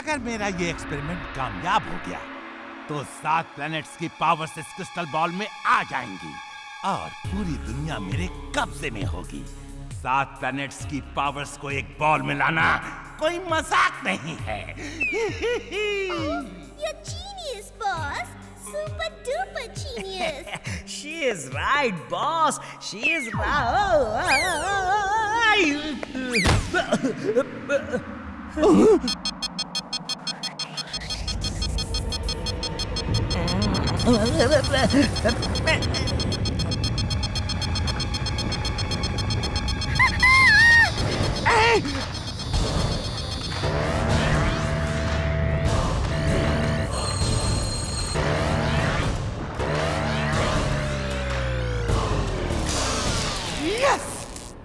अगर मेरा ये एक्सपेरिमेंट कामयाब हो गया तो 7 प्लैनेट्स की पावर्स इस क्रिस्टल बॉल में आ जाएंगी और पूरी दुनिया मेरे कब्जे में होगी। 7 प्लैनेट्स की पावर्स को एक बॉल में लाना कोई मजाक नहीं है। You're genius, boss. Super duper genius. She is right, boss. She is right.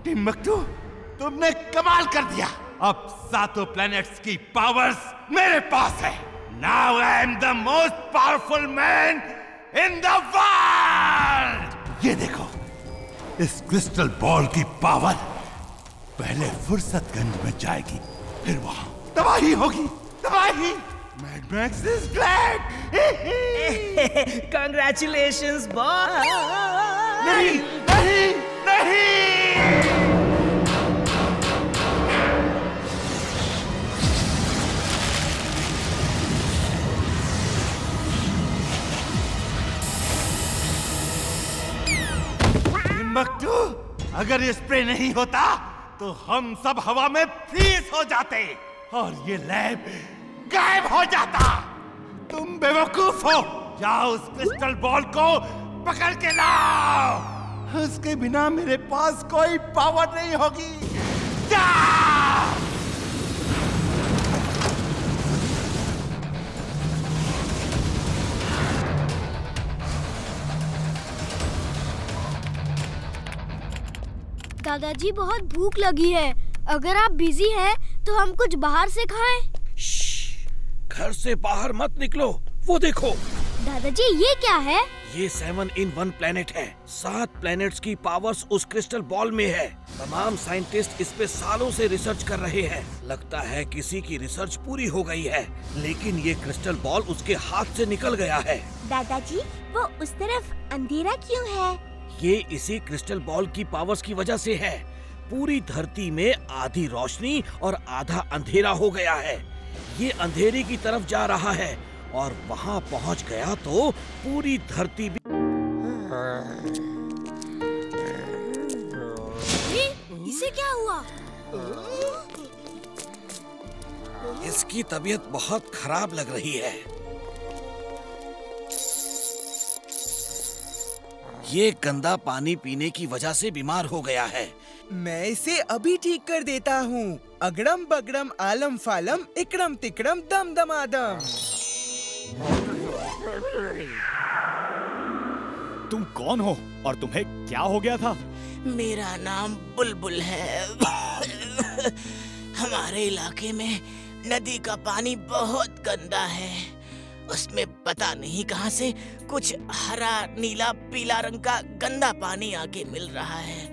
Timbuktu, तुमने कमाल कर दिया। अब 7 प्लैनेट्स की पावर्स मेरे पास है। Now I am the most powerful man in the world। ये देखो, इस क्रिस्टल बॉल की पावर पहले फुर्सतगंज में जाएगी, फिर वहां तबाही होगी, तबाही। Mad Max is glad। Congratulations, boss। नहीं, नहीं, नहीं। टिम्बकटू, अगर ये स्प्रे नहीं होता तो हम सब हवा में फ्रीज हो जाते और ये लैब गायब हो जाता। तुम बेवकूफ हो। जाओ उस क्रिस्टल बॉल को पकड़ के लाओ। उसके बिना मेरे पास कोई पावर नहीं होगी। जाओ। दादाजी, बहुत भूख लगी है। अगर आप बिजी हैं तो हम कुछ बाहर से खाएं। घर से बाहर मत निकलो। वो देखो। दादाजी, ये क्या है? ये 7 in 1 प्लेनेट है। 7 प्लेनेट्स की पावर्स उस क्रिस्टल बॉल में है। तमाम साइंटिस्ट इस पे सालों से रिसर्च कर रहे हैं। लगता है किसी की रिसर्च पूरी हो गई है, लेकिन ये क्रिस्टल बॉल उसके हाथ से निकल गया है। दादाजी, वो उस तरफ अंधेरा क्यों है? ये इसी क्रिस्टल बॉल की पावर्स की वजह से है। पूरी धरती में आधी रोशनी और आधा अंधेरा हो गया है। ये अंधेरे की तरफ जा रहा है और वहाँ पहुँच गया तो पूरी धरती भी। इसे क्या हुआ? इसकी तबीयत बहुत खराब लग रही है। ये गंदा पानी पीने की वजह से बीमार हो गया है। मैं इसे अभी ठीक कर देता हूँ। अगड़म बगड़म आलम फालम इकड़म तिकड़म दम दमादम। तुम कौन हो और तुम्हें क्या हो गया था? मेरा नाम बुलबुल है। हमारे इलाके में नदी का पानी बहुत गंदा है। उसमें पता नहीं कहां से कुछ हरा नीला पीला रंग का गंदा पानी आके मिल रहा है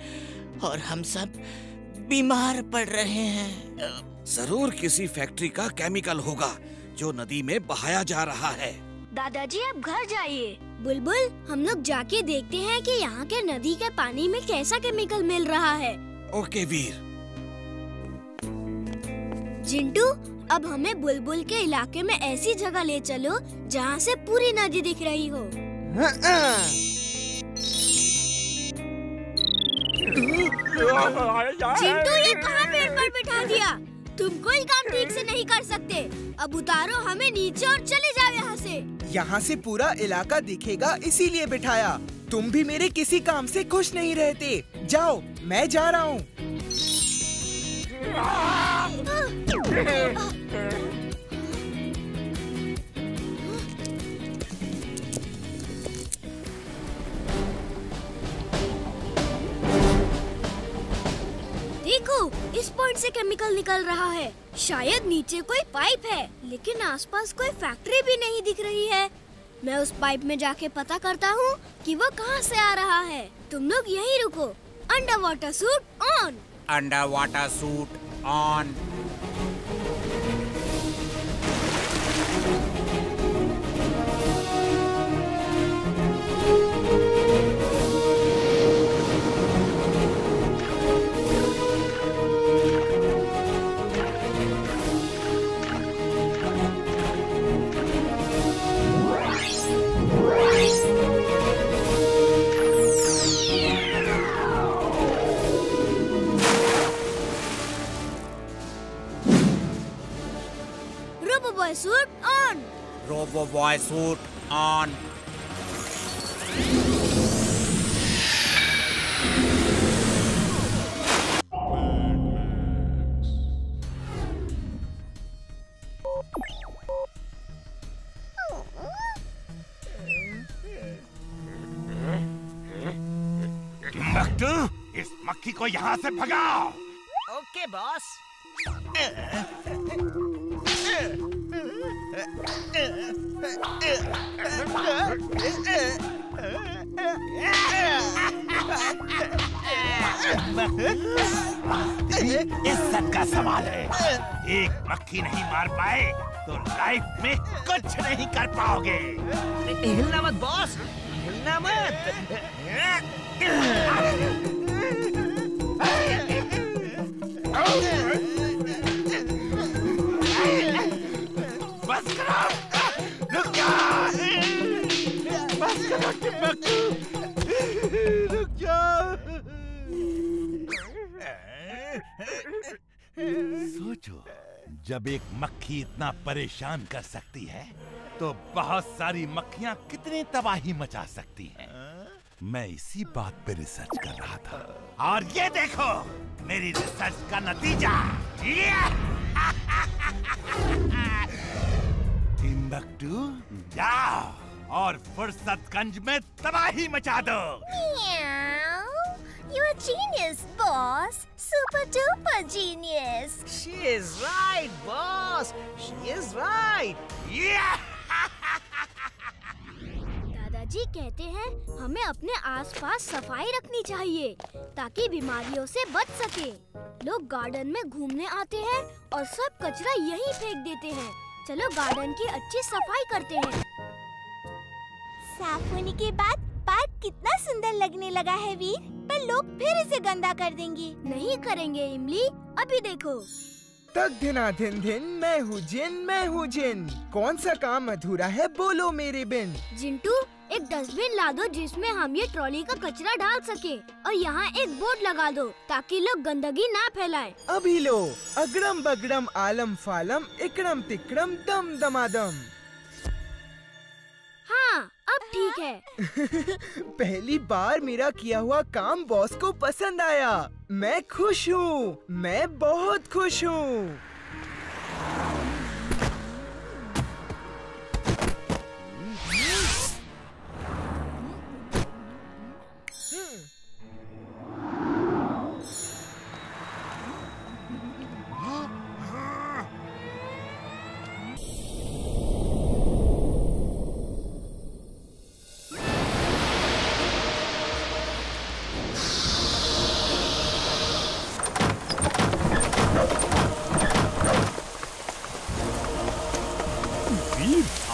और हम सब बीमार पड़ रहे हैं। जरूर किसी फैक्ट्री का केमिकल होगा जो नदी में बहाया जा रहा है। दादाजी, आप घर जाइए। बुलबुल, हम लोग जाके देखते हैं कि यहाँ के नदी के पानी में कैसा केमिकल मिल रहा है। ओके वीर। जिंटू, अब हमें बुलबुल के इलाके में ऐसी जगह ले चलो जहाँ से पूरी नदी दिख रही हो। जिंटू, ये कहाँ पेड़ पर बिठा दिया? तुम कोई काम ठीक से नहीं कर सकते। अब उतारो हमें नीचे और चले जाओ यहाँ से। यहाँ से पूरा इलाका दिखेगा, इसीलिए बिठाया। तुम भी मेरे किसी काम से खुश नहीं रहते। जाओ, मैं जा रहा हूँ। देखो, इस पॉइंट से केमिकल निकल रहा है। शायद नीचे कोई पाइप है, लेकिन आसपास कोई फैक्ट्री भी नहीं दिख रही है। मैं उस पाइप में जाके पता करता हूँ कि वो कहाँ से आ रहा है। तुम लोग यहीं रुको। Under water suit on. Under water suit on. Robo boy suit on. Robo boy suit on. Timbuktu, इस मक्खी को यहाँ से भगाओ। Okay boss. इज्जत का सवाल है। एक मक्खी नहीं मार पाए तो लाइफ में कुछ नहीं कर पाओगे। हिलना मत बॉस, हिलना मत। बस करो, रुक जाओ। बस करो टिम्बक्टू, रुक जाओ। सोचो, जब एक मक्खी इतना परेशान कर सकती है तो बहुत सारी मक्खियां कितनी तबाही मचा सकती हैं। मैं इसी बात पे रिसर्च कर रहा था और ये देखो मेरी रिसर्च का नतीजा। टिम्बक्टू, जाओ और फुर्सतगंज में तबाही मचा दो। You're a genius, boss. Super duper genius. She is right, boss. She is right. दादाजी कहते हैं हमें अपने आसपास सफाई रखनी चाहिए ताकि बीमारियों से बच सके। लोग गार्डन में घूमने आते हैं और सब कचरा यहीं फेंक देते हैं। चलो गार्डन की अच्छी सफाई करते हैं। साफ होने के बाद पार्क कितना सुंदर लगने लगा है वीर, पर लोग फिर इसे गंदा कर देंगे। नहीं करेंगे इमली, अभी देखो। तक धिना धिन धिन, मैं हूँ जिन। कौन सा काम अधूरा है बोलो मेरे बिन। जिंटू, एक डस्टबिन ला दो जिसमें हम ये ट्रॉली का कचरा डाल सके और यहाँ एक बोर्ड लगा दो ताकि लोग गंदगी ना फैलाएं। अभी लो, अगड़म बगड़म आलम फालम इकड़म तिकड़म दम दमादम। हाँ, अब ठीक है। पहली बार मेरा किया हुआ काम बॉस को पसंद आया। मैं खुश हूँ, मैं बहुत खुश हूँ।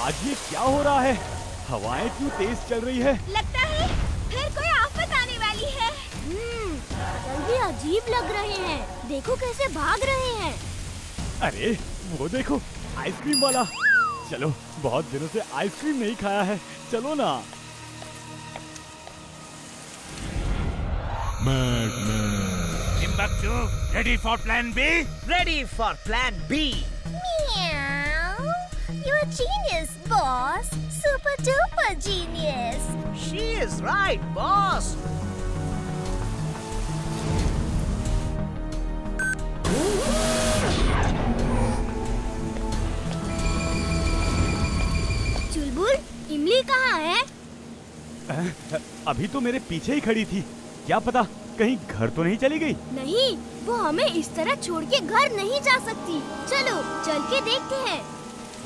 आज ये क्या हो रहा है? हवाएं क्यों तेज चल रही है? लगता है फिर कोई आफत आने वाली है। जल्दी अजीब लग रहे हैं। देखो कैसे भाग रहे हैं। अरे वो देखो, आइसक्रीम वाला। चलो, बहुत दिनों से आइसक्रीम नहीं खाया है, चलो ना। Timbuktu, ready for plan B? Ready for plan B. Meow. You're a genius, boss. Super duper genius. She is right, boss. चुलबुल, इमली कहाँ है? अभी तो मेरे पीछे ही खड़ी थी। क्या पता कहीं घर तो नहीं चली गई? नहीं, वो हमें इस तरह छोड़ के घर नहीं जा सकती। चलो चल के देखते हैं।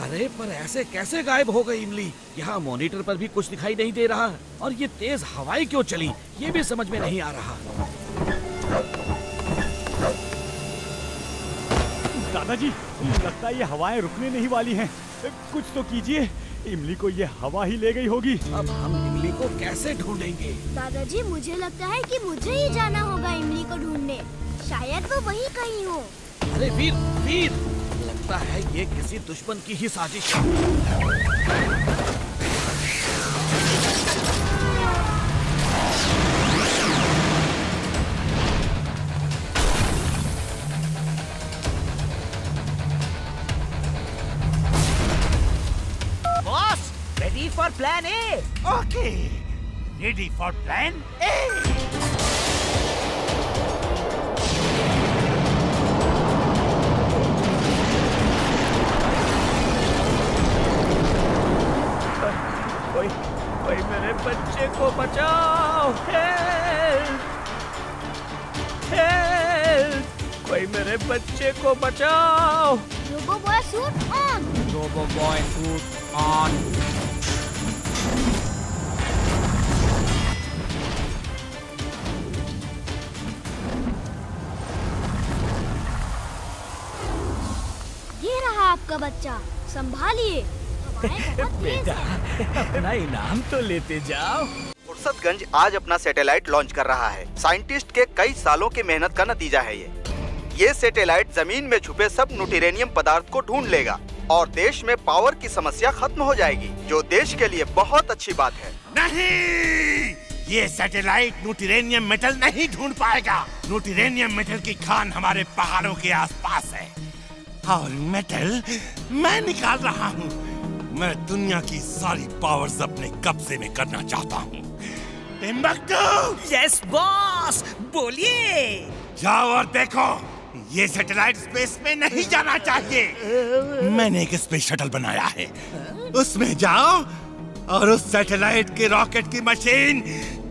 अरे पर ऐसे कैसे गायब हो गई इमली? यहाँ मॉनिटर पर भी कुछ दिखाई नहीं दे रहा और ये तेज हवाएं क्यों चली, ये भी समझ में नहीं आ रहा। दादाजी, लगता है ये हवाएं रुकने नहीं वाली हैं। कुछ तो कीजिए, इमली को ये हवा ही ले गई होगी। अब हम इमली को कैसे ढूंढेंगे? दादाजी, मुझे लगता है कि मुझे ही जाना होगा इमली को ढूंढने। शायद वो वहीं कहीं हो। अरे वीर, वीर, लगता है ये किसी दुश्मन की ही साजिश है। For plan A. Okay, ready for plan A. कोई मेरे बच्चे को बचाओ, हेल्प हेल्प, कोई मेरे बच्चे को बचाओ। Robo boy suit on. Robo boy suit on. ये रहा आपका बच्चा, संभालिए। बेटा, अपना इनाम तो लेते जाओ। फुर्सतगंज आज अपना सैटेलाइट लॉन्च कर रहा है। साइंटिस्ट के कई सालों की मेहनत का नतीजा है ये सैटेलाइट जमीन में छुपे सब न्यूट्रिनियम पदार्थ को ढूंढ लेगा और देश में पावर की समस्या खत्म हो जाएगी, जो देश के लिए बहुत अच्छी बात है। नहीं, ये सैटेलाइट न्यूट्रिनियम मेटल नहीं ढूंढ पाएगा। न्यूट्रिनियम मेटल की खान हमारे पहाड़ों के आसपास है और मेटल मैं निकाल रहा हूँ। मैं दुनिया की सारी पावर्स अपने कब्जे में करना चाहता हूँ। टिम्बक्टू! यस बॉस, बोलिए। जाओ और देखो, ये सैटेलाइट स्पेस में नहीं जाना चाहिए। मैंने एक स्पेस शटल बनाया है, उसमें जाओ और उस सैटेलाइट के रॉकेट की मशीन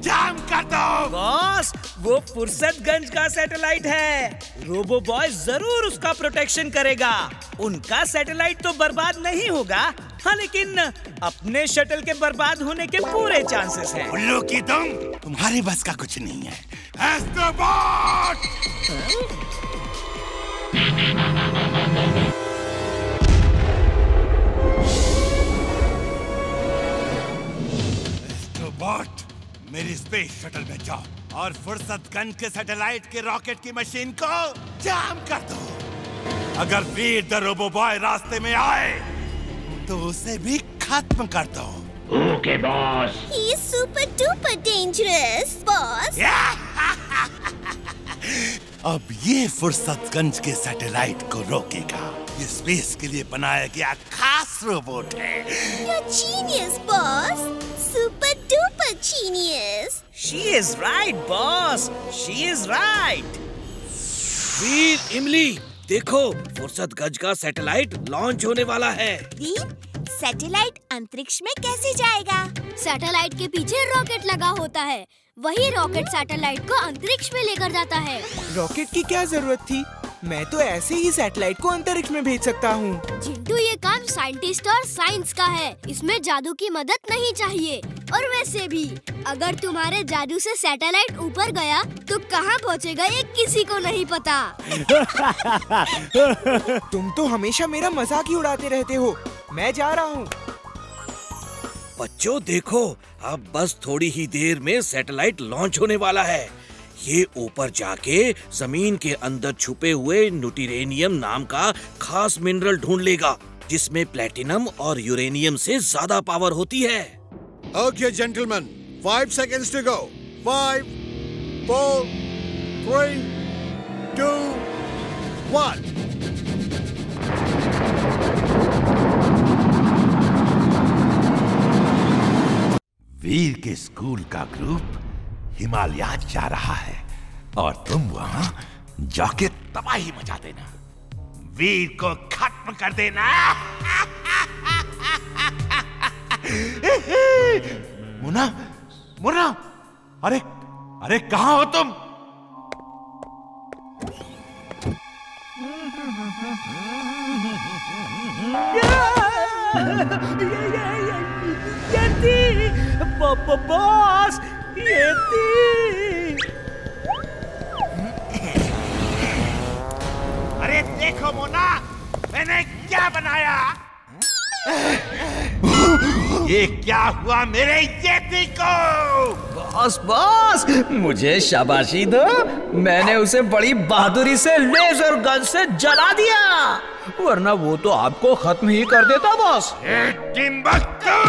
जाम कर दो। बॉस, वो फुर्सतगंज का सैटेलाइट है। रोबो बॉय जरूर उसका प्रोटेक्शन करेगा। उनका सैटेलाइट तो बर्बाद नहीं होगा, हाँ, लेकिन अपने शटल के बर्बाद होने के पूरे चांसेस हैं। उल्लू की तुम्हारे बस का कुछ नहीं है। एस्ट्रोबॉट! एस्ट्रोबॉट, मेरी स्पेस शटल में जाओ और फुर्सतगंज के सैटेलाइट के रॉकेट की मशीन को जाम कर दो। अगर वीर द रोबो बॉय रास्ते में आए तो उसे भी खत्म कर दो। Okay boss. He is super duper dangerous, boss. अब ये फुर्सतगंज के सैटेलाइट को रोकेगा। ये स्पेस के लिए बनाया गया खास रोबोट है। You're genius, boss. Super duper genius. She is right, boss. She is right. वीर, इमली, देखो, फुर्सतगंज का सैटेलाइट लॉन्च होने वाला है। वीर, सैटेलाइट अंतरिक्ष में कैसे जाएगा? सैटेलाइट के पीछे रॉकेट लगा होता है, वही रॉकेट सैटेलाइट को अंतरिक्ष में लेकर जाता है। रॉकेट की क्या जरूरत थी? मैं तो ऐसे ही सैटेलाइट को अंतरिक्ष में भेज सकता हूँ। चिंटू, ये काम साइंटिस्ट और साइंस का है, इसमें जादू की मदद नहीं चाहिए। और वैसे भी अगर तुम्हारे जादू से सैटेलाइट ऊपर गया तो कहाँ पहुँचेगा ये किसी को नहीं पता। तुम तो हमेशा मेरा मजाक ही उड़ाते रहते हो। मैं जा रहा हूँ। बच्चों देखो, अब बस थोड़ी ही देर में सैटेलाइट लॉन्च होने वाला है। ये ऊपर जाके जमीन के अंदर छुपे हुए न्यूट्रिनियम नाम का खास मिनरल ढूंढ लेगा, जिसमें प्लेटिनम और यूरेनियम से ज्यादा पावर होती है। Okay, gentlemen, 5 seconds to go. 5, 4, 3, 2, 1. वीर के स्कूल का ग्रुप हिमालयात जा रहा है और तुम वहां जाके तबाही मचा देना, वीर को खत्म कर देना। मुन्ना, मुन्ना, अरे अरे कहाँ हो तुम? बॉस, ये अरे देखो मोना, मैंने क्या बनाया। ये क्या हुआ मेरे येती को? बॉस बॉस, मुझे शाबाशी दो, मैंने उसे बड़ी बहादुरी से लेजर गन से जला दिया, वरना वो तो आपको खत्म ही कर देता बॉस। टिम्बक्टू,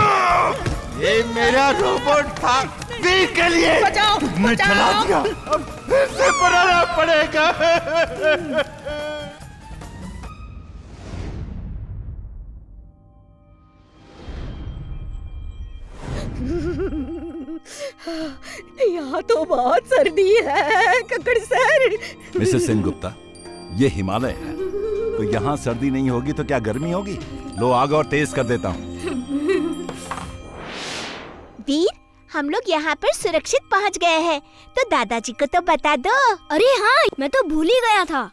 ये मेरा रोबोट था, वीर के लिए बचाओ, मैं जला दिया, अब फिर से बनाना पड़ेगा। यहाँ तो बहुत सर्दी है कक्कड़ सर। मिसेस सिंह गुप्ता, ये हिमालय है, तो यहाँ सर्दी नहीं होगी तो क्या गर्मी होगी? लो आग और तेज कर देता हूँ। वीर, हम लोग यहाँ पर सुरक्षित पहुँच गए हैं, तो दादाजी को तो बता दो। अरे हाँ, मैं तो भूल ही गया था।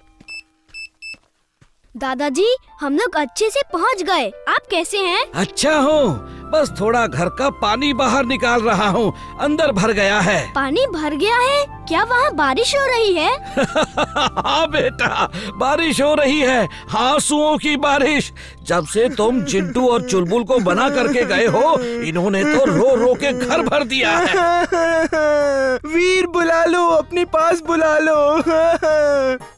दादाजी, हम लोग अच्छे से पहुँच गए। आप कैसे हैं? अच्छा हूँ, बस थोड़ा घर का पानी बाहर निकाल रहा हूँ, अंदर भर गया है। पानी भर गया है? क्या वहाँ बारिश हो रही है? हाँ बेटा, बारिश हो रही है, आंसुओं की बारिश। जब से तुम चिंटू और चुलबुल को बना करके गए हो, इन्होंने तो रो रो के घर भर दिया है। वीर बुला लो, अपने पास बुला लो।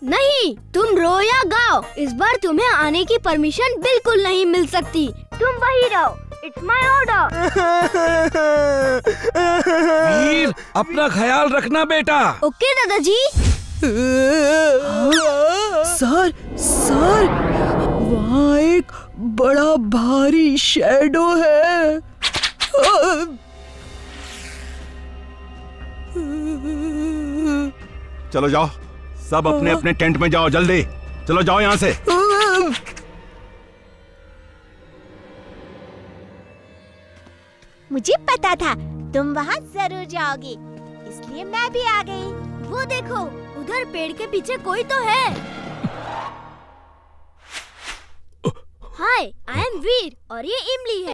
नहीं, तुम रो या गाओ, इस बार तुम्हें आने की परमिशन बिल्कुल नहीं मिल सकती। तुम वही रहो, इट्स माय ऑर्डर। वीर, अपना ख्याल रखना बेटा। ओके दादाजी। सर, वहाँ एक बड़ा भारी शैडो है। चलो जाओ, सब अपने अपने टेंट में जाओ, जल्दी चलो, जाओ यहाँ से। मुझे पता था तुम वहाँ जरूर जाओगे, इसलिए मैं भी आ गई। वो देखो, उधर पेड़ के पीछे कोई तो है। हाय, आई एम वीर और ये इमली है।